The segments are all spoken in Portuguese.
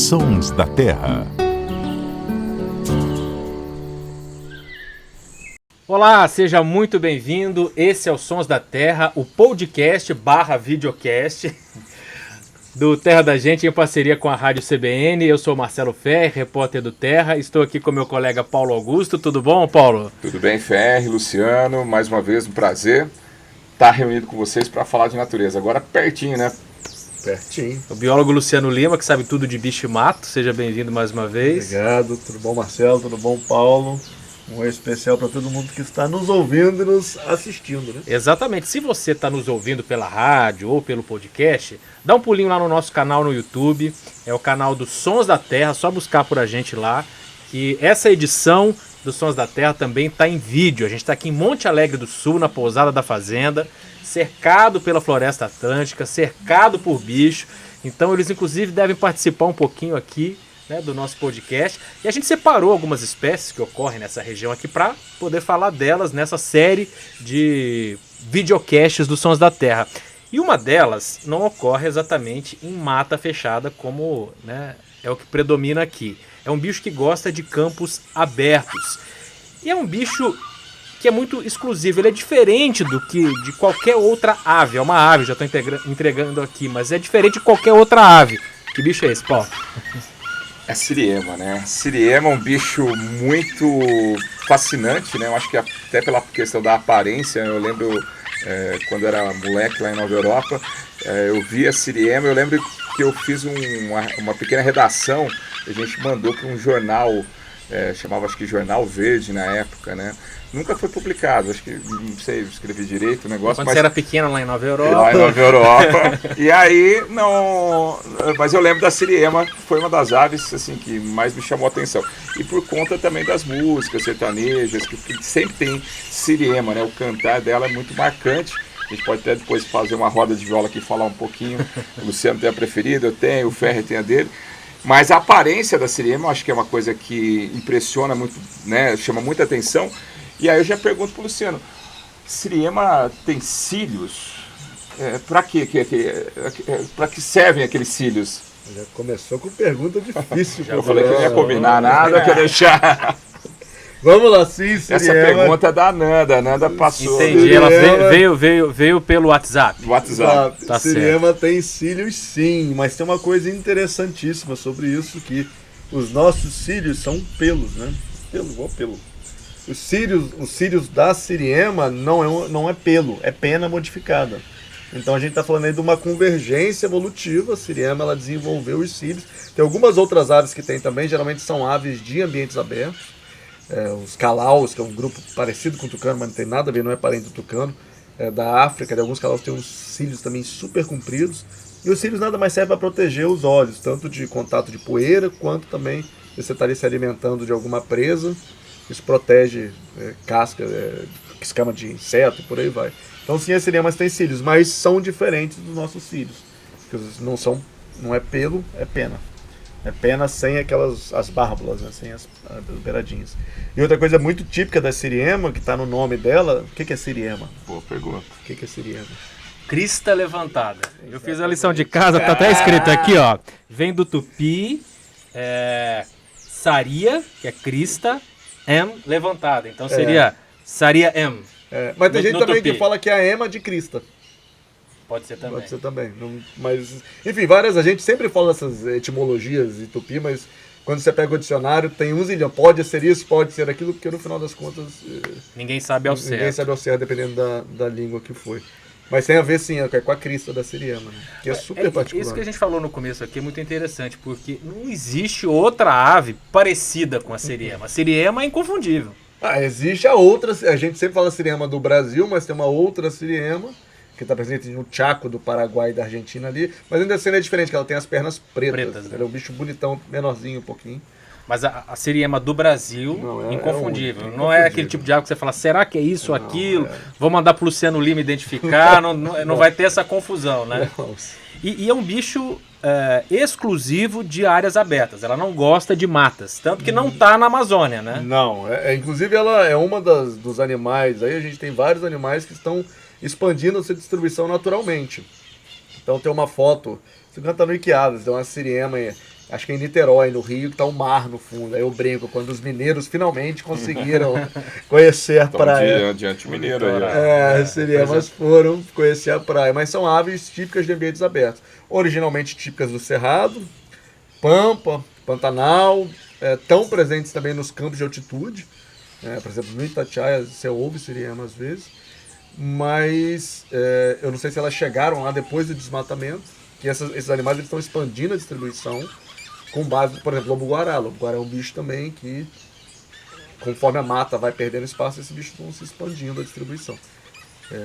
Sons da Terra. Olá, seja muito bem-vindo. Esse é o Sons da Terra, o podcast / videocast do Terra da Gente em parceria com a Rádio CBN. Eu sou Marcelo Ferri, repórter do Terra. Estou aqui com meu colega Paulo Augusto. Tudo bom, Paulo? Tudo bem, Ferri, Luciano. Mais uma vez, um prazer estar reunido com vocês para falar de natureza. Agora pertinho, né? Pertinho. O biólogo Luciano Lima, que sabe tudo de bicho e mato. Seja bem-vindo mais uma vez. Obrigado. Tudo bom, Marcelo? Tudo bom, Paulo? Um oi especial para todo mundo que está nos ouvindo e nos assistindo, né? Exatamente. Se você está nos ouvindo pela rádio ou pelo podcast, dá um pulinho lá no nosso canal no YouTube. É o canal dos Sons da Terra, só buscar por a gente lá. E essa edição dos Sons da Terra também está em vídeo. A gente está aqui em Monte Alegre do Sul, na Pousada da Fazenda, cercado pela Floresta Atlântica, cercado por bicho. Então eles inclusive devem participar um pouquinho aqui, né, do nosso podcast. E a gente separou algumas espécies que ocorrem nessa região aqui para poder falar delas nessa série de videocasts dos Sons da Terra. E uma delas não ocorre exatamente em mata fechada, como, né, é o que predomina aqui. É um bicho que gosta de campos abertos. E é um bicho que é muito exclusivo. Ele é diferente de qualquer outra ave. É uma ave, já estou entregando aqui, mas é diferente de qualquer outra ave. Que bicho é esse, Paulo? É a siriema, né? Siriema é um bicho muito fascinante, né? Eu acho que até pela questão da aparência, eu lembro quando era moleque lá em Nova Europa, eu vi a siriema, eu lembro que eu fiz uma pequena redação, a gente mandou para um jornal, chamava acho que Jornal Verde na época, né? Nunca foi publicado, acho que não sei escrever direito o negócio. Quando você era pequeno lá em Nova Europa. Lá em Nova Europa. E aí, não. Mas eu lembro da siriema, que foi uma das aves assim, que mais me chamou a atenção. E por conta também das músicas sertanejas, que sempre tem siriema, né? O cantar dela é muito marcante. A gente pode até depois fazer uma roda de viola aqui e falar um pouquinho. O Luciano tem a preferida, eu tenho, o Ferri tem a dele. Mas a aparência da siriema, eu acho que é uma coisa que impressiona muito, né? Chama muita atenção. E aí eu já pergunto pro Luciano, siriema tem cílios? Para quê? Para que servem aqueles cílios? Já começou com pergunta difícil. Eu falei que não ia combinar nada, que ia deixar... Vamos lá, sim, siriema. Essa pergunta é da Nanda, a Nanda passou. Entendi, ela veio pelo WhatsApp. WhatsApp. Tá siriema tem cílios sim, mas tem uma coisa interessantíssima sobre isso, que os nossos cílios são pelos, né? Pelo, igual pelo. Os cílios da siriema não é pelo, é pena modificada. Então a gente está falando aí de uma convergência evolutiva. A siriema ela desenvolveu os cílios. Tem algumas outras aves que tem também, geralmente são aves de ambientes abertos. Os calaus, que é um grupo parecido com o tucano, mas não tem nada a ver, não é parente do tucano. Da África, de alguns calaus têm uns cílios também super compridos. E os cílios nada mais servem para proteger os olhos, tanto de contato de poeira, quanto também se você estaria se alimentando de alguma presa. Isso protege casca, escama de inseto, por aí vai. Então sim, as siriemas têm cílios, mas são diferentes dos nossos cílios. Porque não é pelo, é pena. É pena sem as bárbulas, né? Sem as beiradinhas. E outra coisa muito típica da siriema, que está no nome dela, o que é siriema? Boa pergunta. O que é siriema? Crista levantada. Exatamente. Eu fiz a lição de casa, tá até escrito aqui, ó. Vem do tupi, saria, que é crista, M levantada, então seria Saria M. Mas tem gente também que fala que é a ema de crista. Pode ser também. Pode ser também. Mas, enfim, a gente sempre fala essas etimologias de tupi, mas quando você pega o dicionário, tem um zilhão. Pode ser isso, pode ser aquilo, porque no final das contas... Ninguém sabe ao certo. Ninguém sabe ao certo, dependendo da língua que foi. Mas tem a ver, sim, com a crista da siriema, né? Que é super particular. Isso que a gente falou no começo aqui é muito interessante, porque não existe outra ave parecida com a siriema. A siriema é inconfundível. Existe a outra, a gente sempre fala siriema do Brasil, mas tem uma outra siriema, que está presente no Chaco do Paraguai e da Argentina ali, mas ainda assim é diferente, que ela tem as pernas pretas. Né? Ela é um bicho bonitão, menorzinho um pouquinho. Mas a siriema do Brasil, inconfundível. Não é aquele tipo de ave que você fala, será que é isso ou aquilo? Vou mandar pro Luciano Lima identificar, não vai ter essa confusão, né? E é um bicho exclusivo de áreas abertas. Ela não gosta de matas, tanto que não está na Amazônia, né? Não, inclusive ela é uma dos animais, aí a gente tem vários animais que estão expandindo a sua distribuição naturalmente. Então tem uma foto, você está no Wikiadas, tem uma siriema acho que é em Niterói, no Rio, que tá um mar no fundo. Aí eu brinco, quando os mineiros finalmente conseguiram conhecer a praia. Diante mineiro aí. Siriemas foram conhecer a praia. Mas são aves típicas de ambientes abertos. Originalmente típicas do Cerrado, Pampa, Pantanal, tão presentes também nos campos de altitude. Por exemplo, no Itatiaia você ouve siriema às vezes. Mas eu não sei se elas chegaram lá depois do desmatamento, que esses animais eles estão expandindo a distribuição com base, por exemplo, lobo-guará. Lobo-guará é um bicho também que, conforme a mata vai perdendo espaço, esses bichos vão se expandindo a distribuição.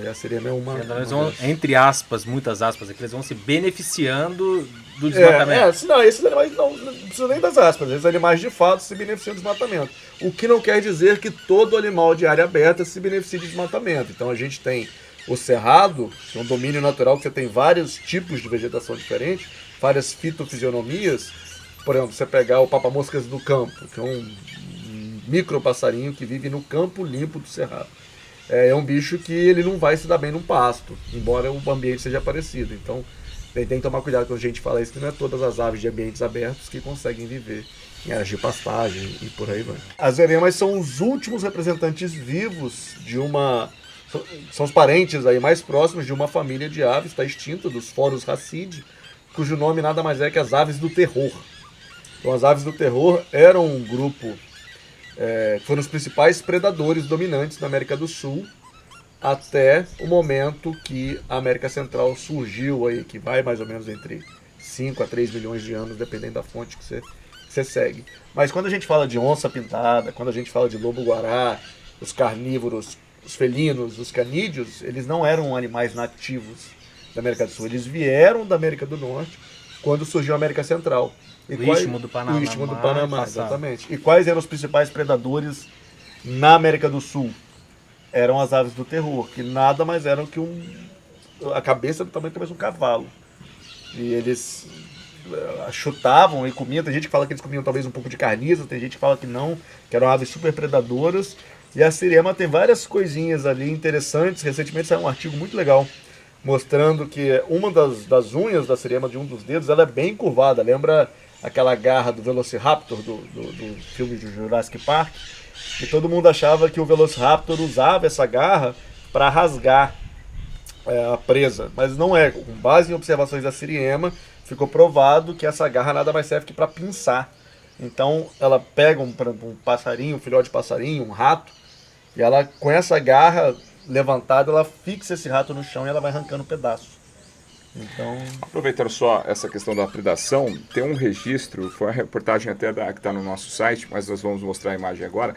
A siriema é uma... Eles vão, entre aspas, muitas aspas aqui, eles vão se beneficiando do desmatamento. Não, esses animais não precisam nem das aspas, esses animais de fato se beneficiam do desmatamento. O que não quer dizer que todo animal de área aberta se beneficie de desmatamento. Então a gente tem o cerrado, que é um domínio natural que você tem vários tipos de vegetação diferentes, várias fitofisionomias. Por exemplo, você pegar o papamoscas do campo, que é um micro passarinho que vive no campo limpo do cerrado. É um bicho que ele não vai se dar bem num pasto, embora o ambiente seja parecido. Então tem que tomar cuidado quando a gente fala isso, que não é todas as aves de ambientes abertos que conseguem viver em áreas de pastagem e por aí vai. As eremas são os últimos representantes vivos de uma... São os parentes aí mais próximos de uma família de aves, está extinta, dos Forus racide, cujo nome nada mais é que as aves do terror. Então as aves do terror eram um grupo... foram os principais predadores dominantes na América do Sul até o momento que a América Central surgiu aí, que vai mais ou menos entre 5 a 3 milhões de anos, dependendo da fonte que você segue. Mas quando a gente fala de onça pintada, quando a gente fala de lobo-guará, os carnívoros, os felinos, os canídeos, eles não eram animais nativos da América do Sul, eles vieram da América do Norte quando surgiu a América Central. O Istmo do Panamá. O Istmo do Panamá, exatamente. E quais eram os principais predadores na América do Sul? Eram as aves do terror, que nada mais eram que a cabeça do tamanho de um cavalo. E eles chutavam e comiam. Tem gente que fala que eles comiam talvez um pouco de carniça, tem gente que fala que não, que eram aves super predadoras. E a siriema tem várias coisinhas ali interessantes. Recentemente saiu um artigo muito legal mostrando que uma das unhas da siriema, de um dos dedos, ela é bem curvada. Lembra aquela garra do Velociraptor do filme de Jurassic Park? E todo mundo achava que o Velociraptor usava essa garra para rasgar a presa. Mas não é. Com base em observações da siriema, ficou provado que essa garra nada mais serve que para pinçar. Então ela pega um passarinho, um filhote de passarinho, um rato, e ela com essa garra levantada, ela fixa esse rato no chão e ela vai arrancando pedaços. Então... Aproveitando só essa questão da predação, tem um registro, foi uma reportagem até que está no nosso site, mas nós vamos mostrar a imagem agora,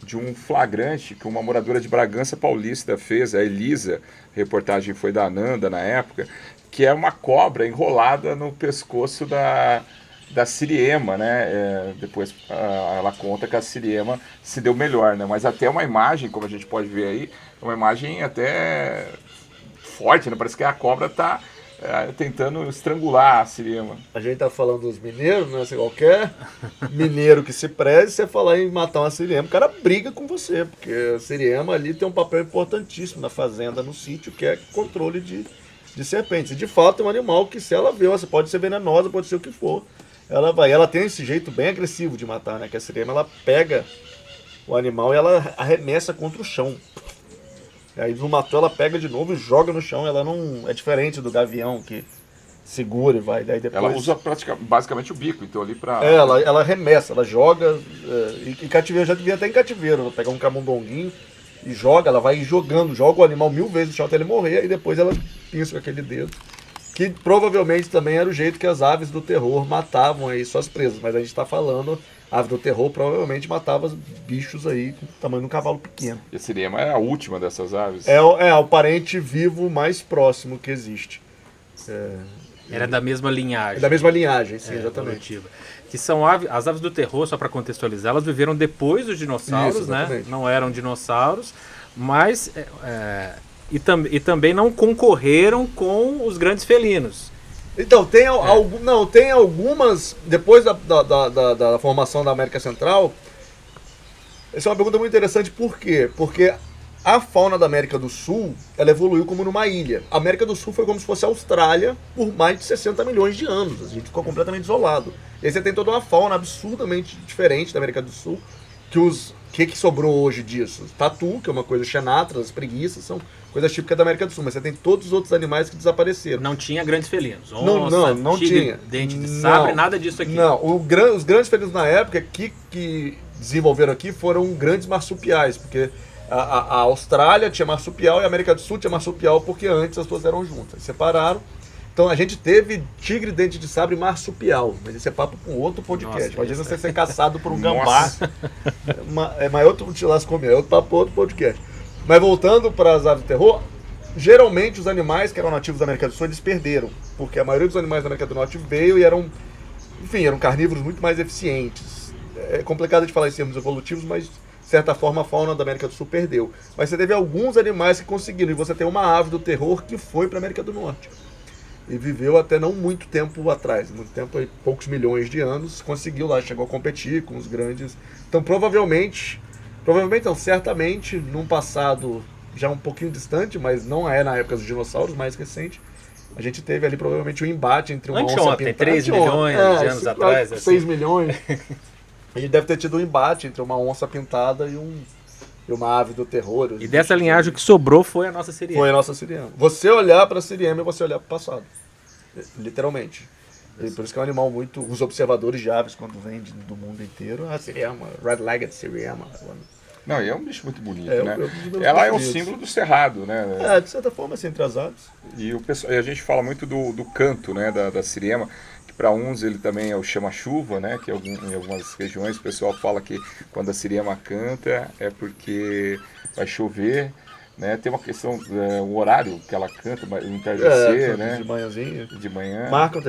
de um flagrante que uma moradora de Bragança Paulista fez, a Elisa, a reportagem foi da Ananda na época, que é uma cobra enrolada no pescoço da siriema, né? Depois ela conta que a siriema se deu melhor, né? Mas até uma imagem, como a gente pode ver aí, é uma imagem até forte, né? Parece que a cobra está tentando estrangular a siriema. A gente tá falando dos mineiros, né? Se qualquer mineiro que se preze, você falar em matar uma siriema, o cara briga com você, porque a siriema ali tem um papel importantíssimo na fazenda, no sítio, que é controle de serpentes. E de fato é um animal que, se ela vê, você pode ser venenosa, pode ser o que for, ela tem esse jeito bem agressivo de matar, né? Que a siriema, ela pega o animal e ela arremessa contra o chão. E aí não matou, ela pega de novo e joga no chão. Ela não é diferente do gavião que segura e vai. Daí depois... Ela usa basicamente o bico, então ali pra... ela arremessa, ela joga e cativeiro, já devia até em cativeiro. Ela pega um camundonguinho e joga, ela vai jogando, joga o animal 1000 vezes no chão até ele morrer, e depois ela pinça com aquele dedo. Que provavelmente também era o jeito que as aves do terror matavam aí suas presas. Mas a gente está falando, a ave do terror provavelmente matava bichos aí com o tamanho de um cavalo pequeno. E a siriema é a última dessas aves? É o parente vivo mais próximo que existe. Era da mesma linhagem. Da mesma linhagem, sim, exatamente. Evolutiva. Que são as aves do terror, só para contextualizar, elas viveram depois dos dinossauros, isso, né? Não eram dinossauros, mas... E também não concorreram com os grandes felinos. Então, tem algumas, depois da formação da América Central, essa é uma pergunta muito interessante, por quê? Porque A fauna da América do Sul, ela evoluiu como numa ilha. A América do Sul foi como se fosse a Austrália por mais de 60 milhões de anos. A gente ficou completamente isolado. E aí você tem toda uma fauna absurdamente diferente da América do Sul. Que sobrou hoje disso? Tatu, que é uma coisa xenatra, as preguiças, são coisas típicas da América do Sul. Mas você tem todos os outros animais que desapareceram. Não tinha grandes felinos. Não tigre, tinha. Dente de sabre, nada disso aqui. Não, os grandes felinos na época que desenvolveram aqui foram grandes marsupiais, porque a Austrália tinha marsupial e a América do Sul tinha marsupial porque antes as duas eram juntas. Separaram. Então a gente teve tigre, dente de sabre e marsupial. Mas esse é papo com outro podcast. Nossa, imagina você ser caçado por um gambá. É mais outro churrasco, é outro papo, outro podcast. Mas voltando para as aves do terror, geralmente os animais que eram nativos da América do Sul eles perderam. Porque a maioria dos animais da América do Norte veio e eram carnívoros muito mais eficientes. É complicado de falar em termos evolutivos, mas de certa forma a fauna da América do Sul perdeu. Mas você teve alguns animais que conseguiram. E você tem uma ave do terror que foi para a América do Norte. E viveu até não muito tempo atrás, muito tempo, aí, poucos milhões de anos, conseguiu lá, chegou a competir com os grandes. Então provavelmente não, certamente, num passado já um pouquinho distante, mas não é na época dos dinossauros, mais recente, a gente teve ali provavelmente um embate entre uma onça pintada... 3 milhões de anos atrás. 6 assim. milhões. A gente deve ter tido um embate entre uma onça pintada e uma ave do terror. E dessa linhagem o que sobrou foi a nossa siriema. Foi a nossa siriema. Você olhar para a siriema e você olhar para o passado. Literalmente. E por isso que é um animal muito... Os observadores de aves, quando vêm do mundo inteiro, a siriema, red-legged siriema. Não, e é um bicho muito bonito, É, né? eu Ela é o preferidos. símbolo do cerrado, né? De certa forma, assim, entre as aves. E a gente fala muito do canto, né, da siriema, que para uns ele também é o chama-chuva, né, que em algumas regiões o pessoal fala que quando a siriema canta é porque vai chover, né? Tem uma questão, o horário que ela canta, o entardecer, né? De manhãzinha. De manhã. Marcam,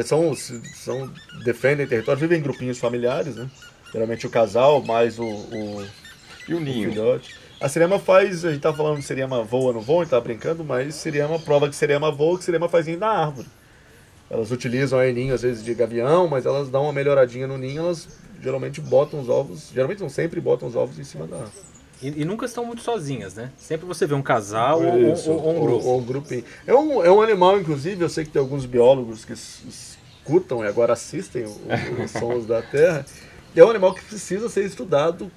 defendem território, vivem em grupinhos familiares, né? Geralmente o casal, mais E o ninho. filhote. A siriema faz, a gente tá falando de siriema voa, não voa, a gente tá brincando, mas siriema prova que siriema voa, que siriema faz ninho na árvore. Elas utilizam aí ninho, às vezes, de gavião, mas elas dão uma melhoradinha no ninho, elas geralmente botam os ovos, geralmente não sempre botam os ovos em cima da árvore. E nunca estão muito sozinhas, né? Sempre você vê um casal ou um grupo. Ou um grupinho. É um animal, inclusive, eu sei que tem alguns biólogos que escutam e agora assistem os Sons da Terra. É um animal que precisa ser estudado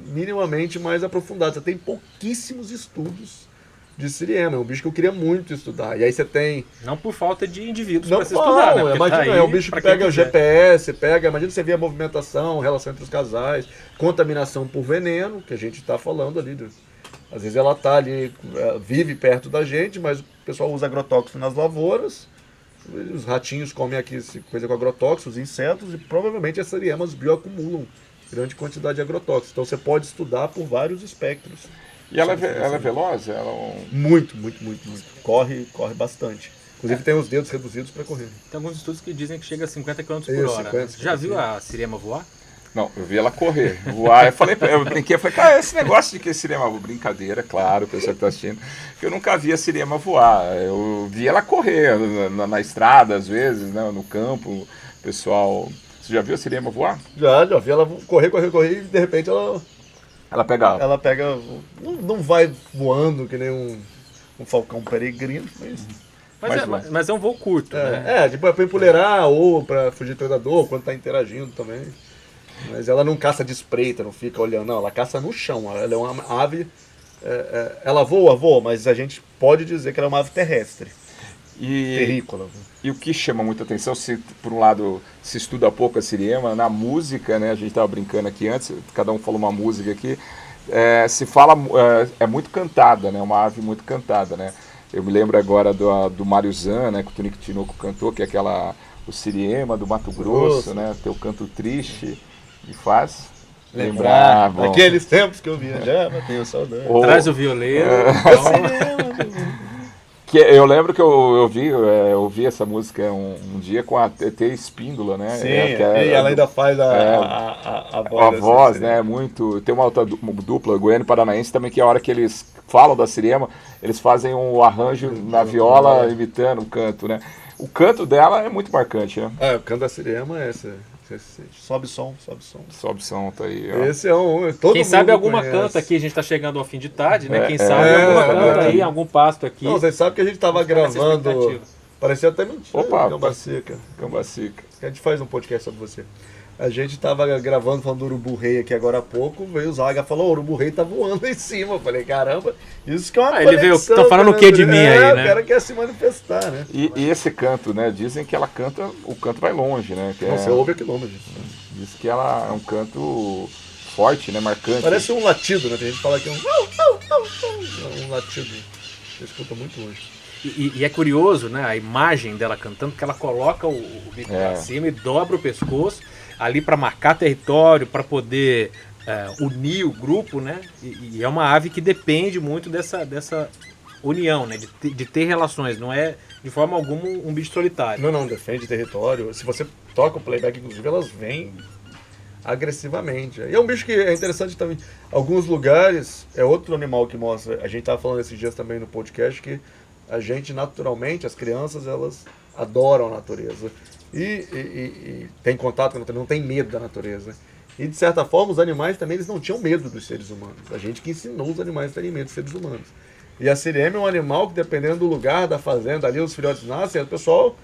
minimamente mais aprofundado. Você tem pouquíssimos estudos de siriema. É um bicho que eu queria muito estudar. E aí você tem... Não por falta de indivíduos para se estudar, né? Imagina, é um bicho que pega o GPS, imagina você ver a movimentação, a relação entre os casais, contaminação por veneno, que a gente está falando ali. Às vezes ela está ali, vive perto da gente, mas o pessoal usa agrotóxico nas lavouras, os ratinhos comem aqui coisa com agrotóxicos, insetos, e provavelmente as siriemas bioacumulam grande quantidade de agrotóxicos. Então você pode estudar por vários espectros. E ela é veloz? Muito. Corre bastante. Inclusive tem os dedos reduzidos para correr. Tem alguns estudos que dizem que chega a 50 km por hora. 50, Já viu a siriema voar? Não, eu vi ela correr, voar. Eu brinquei, falei, cara, esse negócio de que siriema voa, brincadeira, claro, o pessoal que tá assistindo, que eu nunca vi a siriema voar. Eu vi ela correr na estrada, às vezes, né, no campo, o pessoal... Você já viu a siriema voar? Já vi ela correr e de repente Ela pega... Ela pega... Não vai voando que nem um falcão peregrino, Mas é um voo curto, né? Tipo, é pra empoleirar ou pra fugir do predador, quando tá interagindo também. Mas ela não caça de espreita, não fica olhando, não. Ela caça no chão. Ela é uma ave... ela voa, mas a gente pode dizer que ela é uma ave terrestre. Terrícola. E o que chama muita atenção, se por um lado se estuda pouco a siriema, na música, né? A gente estava brincando aqui antes, cada um falou uma música aqui, se fala, é muito cantada, né? Uma ave muito cantada, né? Eu me lembro agora do Mário Zan, né? Que o Tonico Tinoco cantou, que é o siriema do Mato Grosso, né? Teu canto triste e faz... Lembrar aqueles tempos que eu viajava, tenho saudade. Traz o violeiro. Eu lembro que eu ouvi essa música um dia com a TT Espíndola, né? Sim, e ela ainda faz a voz. A voz, né? Muito. Tem uma outra dupla, Goiânia e Paranaense, também, que a hora que eles falam da siriema, eles fazem um arranjo na viola imitando o canto, né? O canto dela é muito marcante, né? O canto da siriema é esse música. Sobe som, sobe som. Sobe som, tá aí, ó. Esse é um... Todo Quem sabe mundo alguma conhece. canta aqui, a gente tá chegando ao fim de tarde, né? Quem sabe é, alguma é, canta é. aí, algum pasto aqui. Não, vocês sabem que a gente tava Vamos ficar nessa gravando... expectativa. Parecia até mentira. Opa, Cambacica. Cambacica. A gente faz um podcast sobre você. A gente tava gravando falando do Urubu Rei aqui agora há pouco, veio o Zaga e falou, o Urubu Rei tá voando em cima. Eu falei, caramba, isso que é uma Ele veio, conexão, tá falando o que de mim aí, né? O cara quer se manifestar, né? E esse canto, né? Dizem que ela canta, o canto vai longe, né? Que Não, você ouve a quilômetros. Diz que ela é um canto forte, né? Marcante. Parece um latido, né? Tem gente que fala que é um latido. Você escuta muito longe. E é curioso, né? A imagem dela cantando, que ela coloca o bico pra cima e dobra o pescoço ali para marcar território, para poder unir o grupo, né? E é uma ave que depende muito dessa união, né? De ter relações, não é de forma alguma um bicho solitário. Não, defende território. Se você toca o playback, inclusive, elas vêm agressivamente. E é um bicho que é interessante também. Alguns lugares, é outro animal que mostra. A gente estava falando esses dias também no podcast que a gente, naturalmente, as crianças, elas adoram a natureza. E tem contato com a natureza, não tem medo da natureza. E, de certa forma, os animais também eles não tinham medo dos seres humanos. A gente que ensinou os animais a terem medo dos seres humanos. E a siriema é um animal que, dependendo do lugar, da fazenda, ali os filhotes nascem, o pessoal...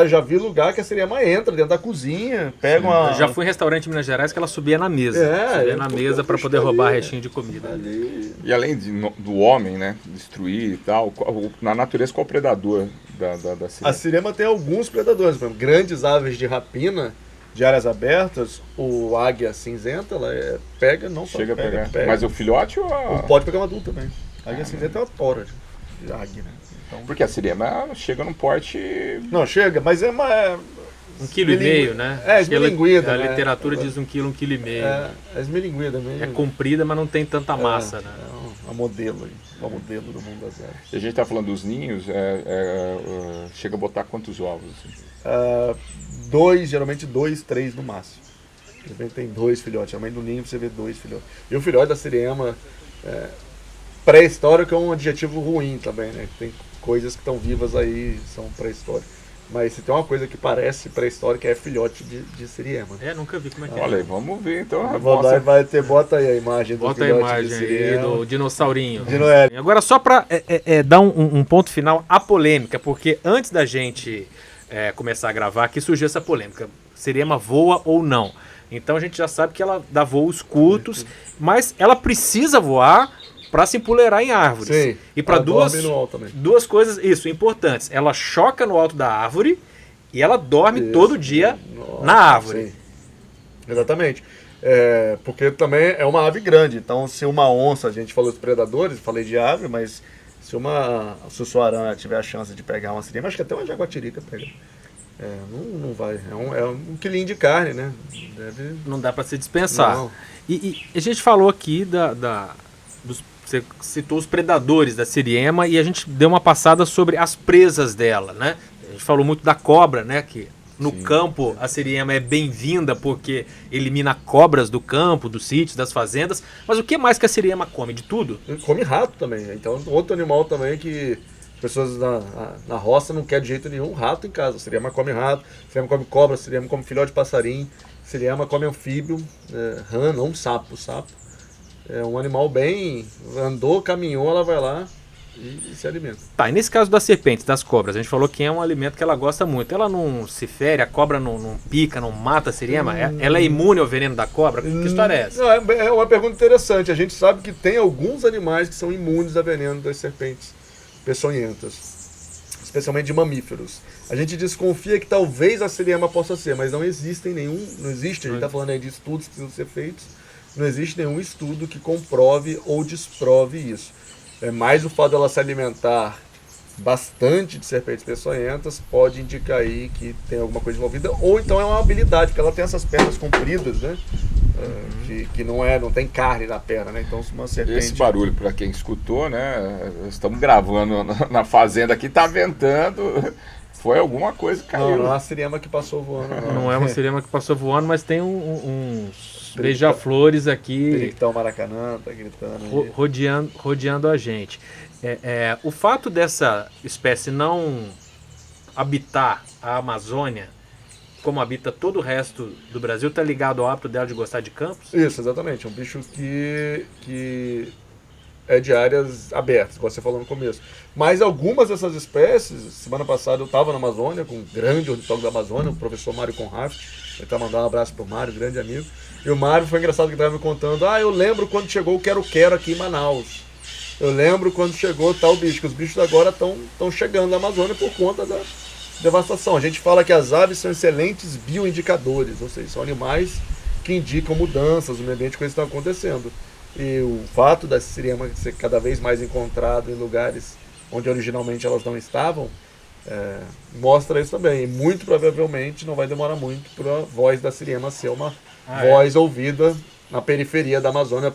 já vi lugar que a siriema entra dentro da cozinha, pega uma... Eu já fui em restaurante em Minas Gerais que ela subia na mesa. Subia na mesa para poder roubar restinho de comida. Ali. E além do homem, né? Destruir e tal, na natureza qual o predador da A siriema? siriema tem alguns predadores, por exemplo, grandes aves de rapina, de áreas abertas, o águia cinzenta, ela pega, não só Chega a pega, pegar. Mas o filhote ou pode pegar uma adulta também. A águia cinzenta é uma tora de águia, né? Então... Porque a siriema chega num porte... Não, chega, mas é uma... 1,5 kg, né? É, Acho que esmilinguida, a né? literatura diz 1 kg, 1,5 kg. É esmilinguida mesmo. É comprida, mas não tem tanta massa, né? É uma modelo aí, uma modelo do mundo das aves. E a gente tá falando dos ninhos, chega a botar quantos ovos? Assim? Geralmente 2, 3 no máximo. De repente tem 2 filhotes. Geralmente no ninho você vê 2 filhotes. E o filhote da siriema pré-histórico é um adjetivo ruim também, né? Tem coisas que estão vivas aí, são pré-históricas. Mas se tem uma coisa que parece pré-histórica é filhote de siriema. Nunca vi como é que Olha aí, vamos ver então. Bota aí a imagem do Bota a filhote imagem de aí siriema. do dinossaurinho. De Noé. Agora, só para dar um ponto final à polêmica, porque antes da gente começar a gravar aqui surgiu essa polêmica. Siriema voa ou não? Então a gente já sabe que ela dá voos curtos, mas ela precisa voar para se empoleirar em árvores. Sim, e para duas coisas importantes. Ela choca no alto da árvore e ela dorme todo dia na árvore. Sim. Exatamente. Porque também é uma ave grande. Então, se uma onça, a gente falou dos predadores, falei de ave, mas se uma sussuarana tiver a chance de pegar uma siriema, acho que até uma jaguatirica pega. Não vai. É um quilinho de carne, né? Não dá para se dispensar. Não. E a gente falou aqui você citou os predadores da siriema e a gente deu uma passada sobre as presas dela, né? A gente falou muito da cobra, né? Que no campo a siriema é bem-vinda porque elimina cobras do campo, dos sítios, das fazendas. Mas o que mais que a siriema come? De tudo? Come rato também. Então, outro animal também que as pessoas na roça não querem de jeito nenhum, rato em casa. A siriema come rato, a siriema come cobra, a siriema come filhote de passarinho, a siriema come anfíbio, rã, não sapo. É um animal bem... Andou, caminhou, ela vai lá e se alimenta. Tá, e nesse caso das serpentes, das cobras, a gente falou que é um alimento que ela gosta muito. Ela não se fere, a cobra não pica, não mata a siriema? Ela é imune ao veneno da cobra? Que história é essa? Não, é uma pergunta interessante. A gente sabe que tem alguns animais que são imunes a veneno das serpentes peçonhentas, especialmente de mamíferos. A gente desconfia que talvez a siriema possa ser, mas não existe, a gente está falando aí de estudos que precisam ser feitos, não existe nenhum estudo que comprove ou desprove isso. É mais o fato dela se alimentar bastante de serpentes peçonhentas pode indicar aí que tem alguma coisa envolvida, ou então é uma habilidade, porque ela tem essas pernas compridas, né? Que não tem carne na perna, né? Então uma serpente... Esse barulho, para quem escutou, né? Estamos gravando na fazenda aqui, tá ventando. Foi alguma coisa que caiu. Não é uma siriema que passou voando. Não é uma siriema que passou voando, mas tem uns beija-flores aqui. Perictão Maracanã, tá gritando. Rodeando a gente. O fato dessa espécie não habitar a Amazônia como habita todo o resto do Brasil, está ligado ao hábito dela de gostar de campos? Isso, exatamente. É um bicho que é de áreas abertas, como você falou no começo. Mas algumas dessas espécies, semana passada eu estava na Amazônia com um grande ornitólogo da Amazônia, o professor Mário Conraft. Ele está mandando um abraço pro Mário, grande amigo. E o Mário foi engraçado que estava me contando: eu lembro quando chegou o quero-quero aqui em Manaus. Eu lembro quando chegou tal bicho, que os bichos agora estão chegando na Amazônia por conta da devastação. A gente fala que as aves são excelentes bioindicadores, ou seja, são animais que indicam mudanças no meio ambiente, coisas que estão acontecendo. E o fato da siriema ser cada vez mais encontrado em lugares onde originalmente elas não estavam, mostra isso também. E muito provavelmente não vai demorar muito para a voz da siriema ser uma voz ouvida na periferia da Amazônia,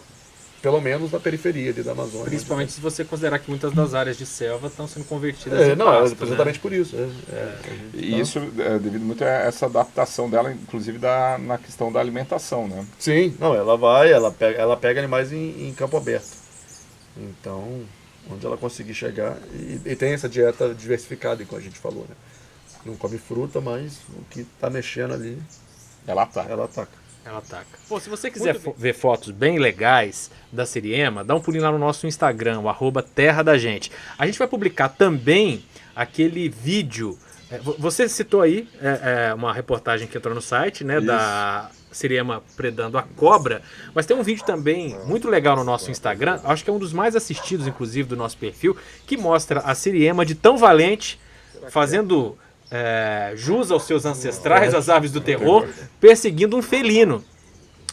pelo menos na periferia da Amazônia. Principalmente se você considerar que muitas das áreas de selva estão sendo convertidas em pasto, exatamente, né? Por isso. E isso é devido muito a essa adaptação dela, inclusive na questão da alimentação, né? Sim, não, ela pega animais em campo aberto. Então, onde ela conseguir chegar, e tem essa dieta diversificada, como a gente falou, né? Não come fruta, mas o que está mexendo ali, ela ataca. Ela ataca. Pô, se você quiser ver fotos bem legais da siriema, dá um pulinho lá no nosso Instagram, o @terra da gente. A gente vai publicar também aquele vídeo. Você citou aí uma reportagem que entrou no site, né? Isso. Da siriema predando a cobra. Mas tem um vídeo também muito legal no nosso Instagram, acho que é um dos mais assistidos, inclusive, do nosso perfil, que mostra a siriema de tão valente, fazendo jus aos seus ancestrais, as aves do terror, perseguindo um felino.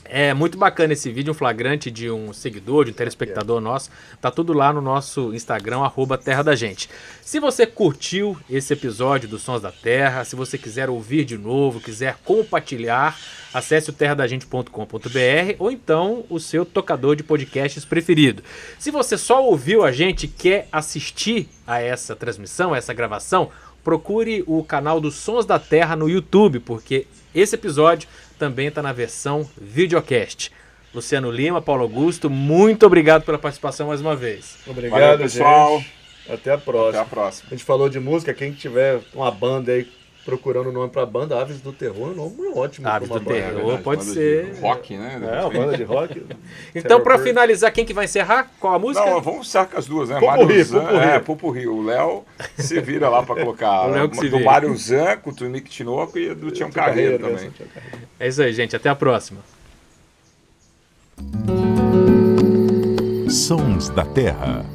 É muito bacana esse vídeo, um flagrante de um seguidor, de um telespectador nosso. Tá tudo lá no nosso Instagram, @terra da gente. Se você curtiu esse episódio dos Sons da Terra, se você quiser ouvir de novo, quiser compartilhar, acesse o terradagente.com.br ou então o seu tocador de podcasts preferido. Se você só ouviu a gente e quer assistir a essa transmissão, a essa gravação, procure o canal dos Sons da Terra no YouTube, porque esse episódio também está na versão videocast. Luciano Lima, Paulo Augusto, muito obrigado pela participação mais uma vez. Obrigado, valeu, pessoal. Gente. Até a próxima. Até a próxima. A gente falou de música, quem tiver uma banda aí procurando nome pra banda, Aves do Terror, é um nome ótimo. Aves do Terror, pode ser. Rock, né? Uma banda de rock. Então, pra finalizar, quem que vai encerrar? Qual a música? Não, vamos encerrar com as duas, né? Popurrí. O Léo se vira lá pra colocar do Mário Zan, com o Tunique Tinoco e do Tião Carreiro também. É isso aí, gente. Até a próxima. Sons da Terra.